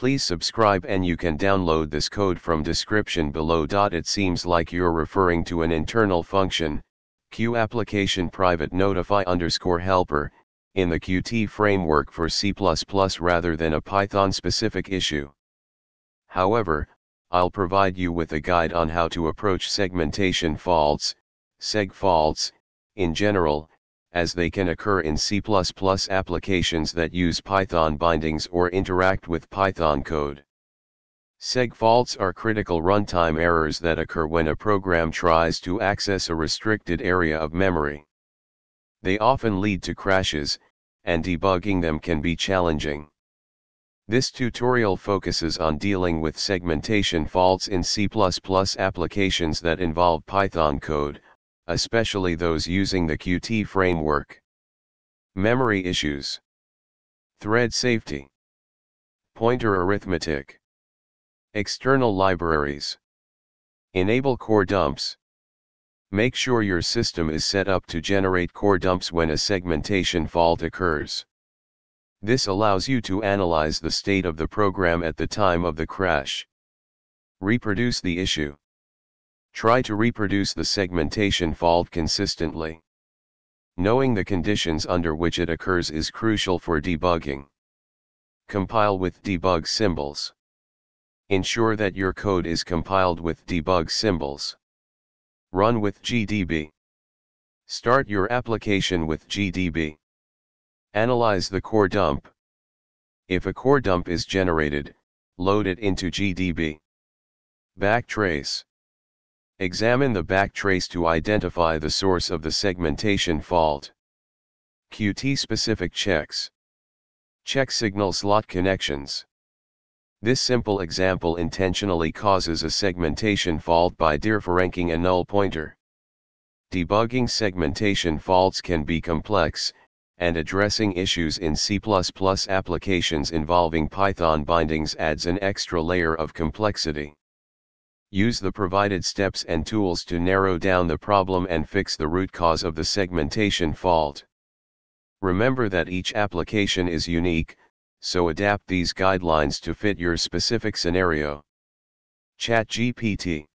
Please subscribe, and you can download this code from description below. It seems like you're referring to an internal function, QApplicationPrivate notify_helper, in the Qt framework for C++ rather than a Python-specific issue. However, I'll provide you with a guide on how to approach segmentation faults, segfaults, in general, as they can occur in C++ applications that use Python bindings or interact with Python code. Segfaults are critical runtime errors that occur when a program tries to access a restricted area of memory. They often lead to crashes, and debugging them can be challenging. This tutorial focuses on dealing with segmentation faults in C++ applications that involve Python code, especially those using the Qt framework. Memory issues. Thread safety. Pointer arithmetic. External libraries. Enable core dumps. Make sure your system is set up to generate core dumps when a segmentation fault occurs. This allows you to analyze the state of the program at the time of the crash. Reproduce the issue. Try to reproduce the segmentation fault consistently. Knowing the conditions under which it occurs is crucial for debugging. Compile with debug symbols. Ensure that your code is compiled with debug symbols. Run with GDB. Start your application with GDB. Analyze the core dump. If a core dump is generated, load it into GDB. Backtrace. Examine the backtrace to identify the source of the segmentation fault. Qt-specific checks. Check signal slot connections. This simple example intentionally causes a segmentation fault by dereferencing a null pointer. Debugging segmentation faults can be complex, and addressing issues in C++ applications involving Python bindings adds an extra layer of complexity. Use the provided steps and tools to narrow down the problem and fix the root cause of the segmentation fault. Remember that each application is unique, so adapt these guidelines to fit your specific scenario. ChatGPT.